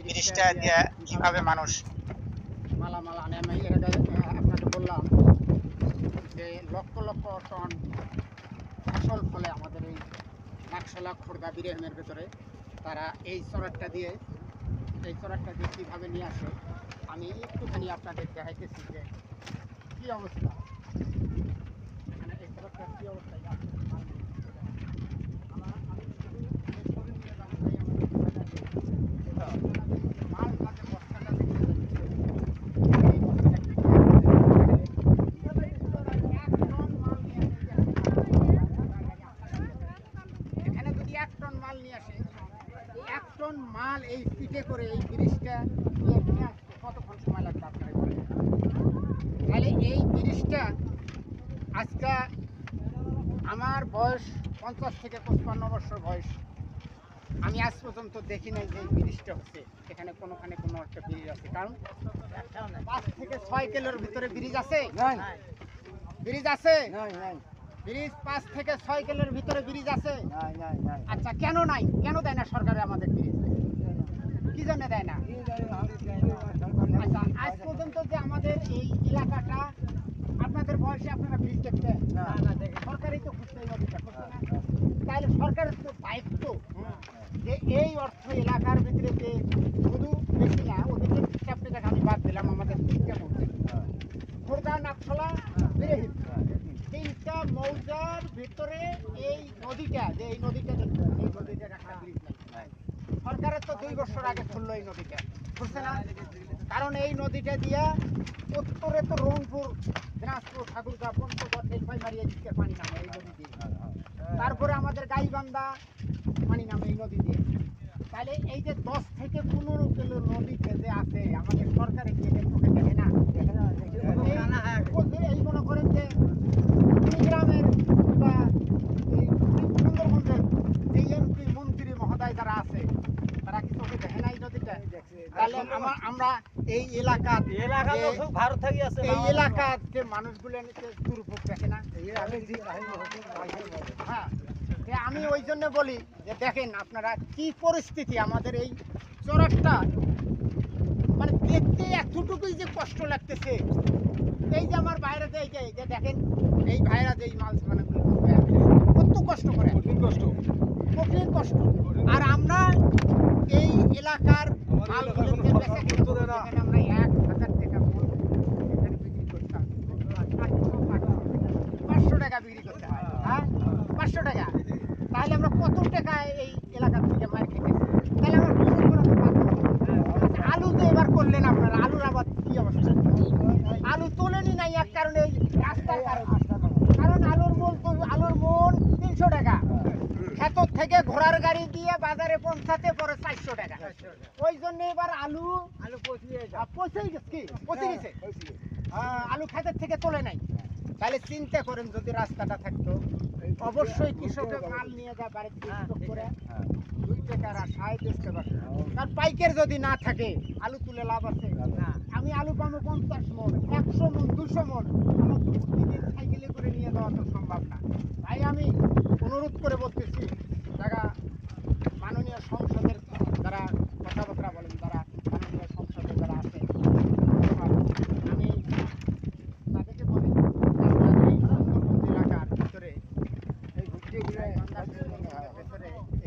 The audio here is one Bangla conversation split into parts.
ব্রিজটা দিয়ে কিভাবে মানুষ মালামাল আনে। আমি এর আগে আপনাকে বললাম যে লক্ষ লক্ষ টন ফসল ফলে আমাদের এই নাকশালা খোর্ধা বিরামের ভেতরে, তারা এই চড়ারটা দিয়ে কীভাবে নিয়ে আসে আমি একটুখানি আপনাদের দেখাইতেছি যে কী অবস্থা, মানে এই চড়ারটার কী অবস্থা। মাল এই পিঠে করে এই ব্রিজটা নিয়ে আসতে কতক্ষণ সময় লাগবে আপনারা বলেন? তাহলে এই ব্রিজটা আজকে আমার বয়স 50 থেকে 55 বছর বয়স, আমি আজ পর্যন্ত দেখি নাই যে এই ব্রিজটা হচ্ছে। এখানে কোনোখানে কোনো একটা ব্রিজ আছে, কারণ 5 থেকে 6 কিলোর ভিতরে ব্রিজ আছে। ব্রিজ আছে ব্রিজ 5 থেকে 6 কিলোর ভিতরে ব্রিজ আছে। আচ্ছা, কেন নাই? কেন দেয় না সরকারে আমাদের ব্রিজ? কি জন্য দেয় না? আচ্ছা, আজ পর্যন্ত যে আমাদের এই এলাকাটা, আপনাদের বয়সে আপনারা ব্রিজ দেখছেন? সরকারই তো খুঁজছে এই নদীটা, করছে না? তাহলে সরকারের তো দায়িত্ব যে এই অর্থ এলাকার ভিতরে যে শুধু বেশি না, ওদেরকে হিসাবটা আমি বাদ দিলাম, আমাদের তিনটা মৌজা, খোর্ধা, নাকশালা, বিরাহিম, তিনটা মৌজার ভিতরে এই নদীটা, যে এই নদীটা দেখছেন, এই নদীটার একটা ব্রিজ নাই। সরকারের তো 2 বছর আগে খুললো এই নদীটা, বুঝছে না? কারণ এই নদীটা দিয়া উত্তরে তো রংপুর, দিনাজপুর, ঠাকুরগাঁ, পঞ্চগড়, নীলফামারী দিকে পানি নামে এই নদী দিয়ে, তারপরে আমাদের গাইবান্ধা পানি নামে এই নদী দিয়ে। তাহলে এই যে 10 থেকে 15 কিলো নদীতে যে আছে, আমাদের সরকারে কি এটা চোখে দেখে না? এই মনে করেন যে গ্রামের বা এই সুন্দরবনের যে এমপি মন্ত্রী মহোদয় যারা আছে, তারা কি চোখে দেখে না এই নদীটা? তাহলে আমরা এই এলাকার যে মানুষগুলো দুর্ভোগ দেখে না? হ্যাঁ, আমি ওই জন্য বলি যে দেখেন আপনারা কি পরিস্থিতি আমাদের এই চড়ারটা, মানে দেখতে এতটুকুই যে কষ্ট লাগতেছে। এই যে আমার বাইরে যে দেখেন এই ভাইরা যে মাল মানে কত কষ্ট করে, কঠিন কষ্ট। আর আমরা এই এলাকার মালগুলোকে বেচা কিনে আমরা 1000 টাকা মূল বিক্রি করতাম, 500 টাকা বিক্রি করতে হয়। হ্যাঁ, 500 টাকা। তাহলে আমরা কত টাকা এই এলাকা থেকে মার খেতেছি? তাহলে আমরা আলু তো এবার করলেন আপনারা, আলুর আবার কি অবস্থা? আলু তোলেনি নাই এক কারণে, রাস্তার কারণে। কারণ আলুর মন 300 টাকা, ক্ষেতর থেকে ঘোড়ার গাড়ি দিয়ে বাজারে পৌঁছাতে পরে 400 টাকা। ওই জন্য এবার আলু পচে গেছে। আলু ক্ষেতের থেকে তোলে নাই। তাহলে চিন্তা করেন যদি রাস্তাটা থাকতো, অবশ্যই কৃষকের মাল নিয়ে যায় বাড়িতে স্টক করে 2 টাকার আশায় বেচতে পারবে। কারণ পাইকার যদি না থাকে আলু তুলে লাভ আছে না। আমি আলু পাবো 50 মন, 100 মন, 200 মন, আমার তো প্রতিদিন সাইকেলে করে নিয়ে যাওয়া তো সম্ভব না। তাই আমি অনুরোধ করে বলতেছি, যারা মাননীয় সংসদের যারা কথাবার্তা বলেন, যারা মাননীয় সংসদে যারা আছে, আমি তাদেরকে বলি এই সুন্দরবন এলাকার ভিতরে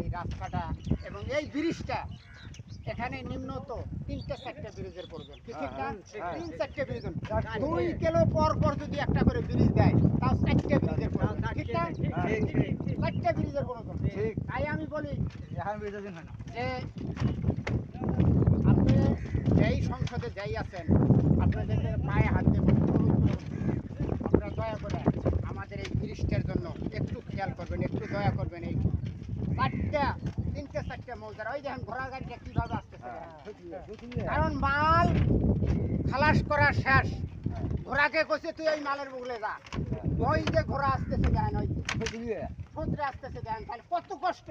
এই রাস্তাটা এবং এই ব্রিজটা, এখানে নিম্নত 3-4টা ব্রিজের প্রয়োজন। ঠিক না? 3-4টে ব্রিজ, 2 কিলো পর যদি একটা করে ব্রিজ দেয়, তাও 4টে ব্রিজের প্রয়োজন। ঠিক না? 4টে ব্রিজের প্রয়োজন। তাই আমি বলি যে আপনি যেই সংসদে যাই আছেন, আপনাদের পায়ে হাত দেবেন, আপনারা দয়া করে আমাদের এই ব্রিজটার জন্য একটু খেয়াল করবেন, একটু দয়া করবেন। এই 3-4টে মৌজার, ওই দেখেন ঘোড়া গাড়িটা কিভাবে আসতেছে, কারণ মাল খালাস করা শেষ। ঘোড়াকে কইছে তুই ওই মালের বগলে যা, ওই যে ঘোড়া আসতেছে দেখেন, ওই সমুদ্রে আসতেছে দেখেন, তাহলে কত কষ্ট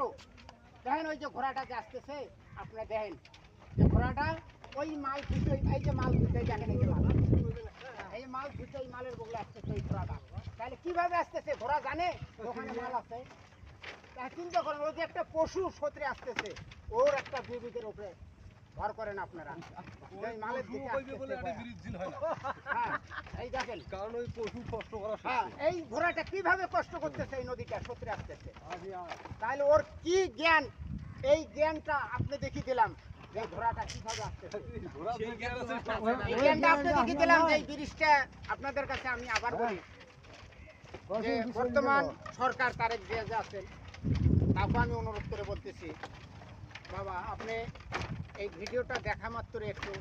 দেখেন। ওই যে ঘোড়াটা যে আসতেছে, আপনারা দেখেন যে ঘোড়াটা ওই মাল খুঁজে, এই যে মাল খুঁজে দেখেন, এই মাল খুঁজে এই মালের বগলে আসতেছে ওই ঘোড়াটা। তাহলে কিভাবে আসতেছে? ঘোড়া জানে ওখানে মাল আছে? চিন্তা করেন, ওই যে একটা পশু সতরে আসতেছে, ওর একটা বিবেকের উপরে ভর করেন আপনারা এই মালের দিকে হ্যাঁ এই দেখেন কারণ ওই পশু কষ্ট করা হ্যাঁ এই ঘোড়াটা কিভাবে কষ্ট করতেছে এই নদীটা সতরে আসতেছে তাহলে ওর কি জ্ঞান এই জ্ঞানটা আপনি দেখিয়ে দিলাম যে ঘোড়াটা কিভাবে আসতেছে এই জ্ঞানটা আপনি দেখিয়ে দিলাম যে এই ব্রিজটা আপনাদের কাছে আমি আবার বলি যে বর্তমান সরকার তারেক জিয়া যে আছেন তাকে আমি অনুরোধ করে বলতেছি বাবা আপনি এই ভিডিওটা দেখা মাত্র একটু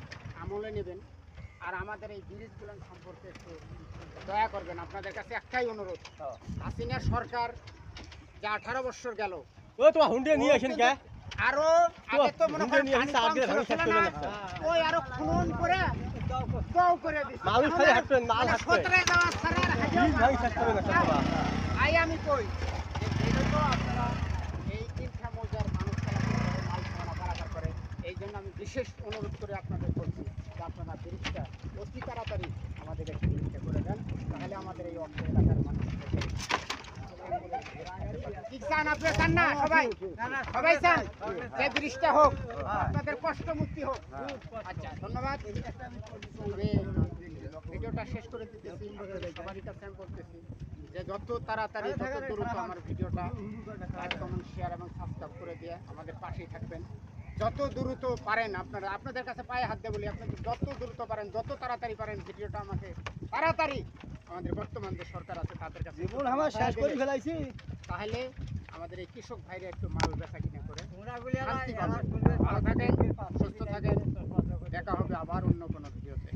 আমলে নেবেন আর আমাদের এই ব্রিজগুলো সম্পর্কে একটু দয়া করবেন আপনাদের কাছে একটাই অনুরোধ হাসিনা সরকার যে 18 বছর গেল ও তোমার হুন্ডে নিয়ে আসেন কে আরো আগে তো মনে করেন নিয়ে আসেন, আগে ধান শেষ করে নিচ্ছে। ওই আরো খুন করে কাউ করে দিচ্ছে মানুষ খালি হাঁটবেন, মাল হাঁটবে। সতরে যাওয়া ছাড়া আর হাঁটা বীজ ভাই শেষ করে নিচ্ছে বাবা। আই আমি কই যে যেহেতু আপনারা এই তিনটা মৌজার মানুষ চলাচল করে মাল সামানা পারাপার করে এই জন্য আমি বিশেষ অনুরোধ করে আপনাদের করছি যে আপনারা ব্রিজটা অতি তাড়াতাড়ি আমাদের একটি ব্রিজটা করে দেন তাহলে আমাদের এই অর্থ এলাকার মানুষ কি চান আপনি চান না সবাই সবাই চান যে ব্রিজটা হোক আপনাদের কষ্ট মুক্তি হোক আচ্ছা ধন্যবাদ আমি ভিডিওটা শেষ করে দিতেছি সবারই কাছে আমি বলতেছি যে যত তাড়াতাড়ি যত দ্রুত আমার ভিডিওটা লাইক কমেন্ট শেয়ার এবং সাবস্ক্রাইব করে দিয়ে আমাদের পাশেই থাকবেন যত দ্রুত পারেন আপনারা আপনাদের কাছে পায়ে হাত দিয়ে বলি আপনাদের যত দ্রুত পারেন যত তাড়াতাড়ি পারেন ভিডিওটা আমাকে তাড়াতাড়ি আমাদের বর্তমান যে সরকার আছে তাদের কাছে জীবন আমার শেষ করে ফেলাইছি তাহলে আমাদের এই কৃষক ভাইরা একটু মাল বেচা কিনা করে শান্তি পাবেন। ভালো থাকেন সুস্থ থাকেন দেখা হবে আবার অন্য কোনো ভিডিওতে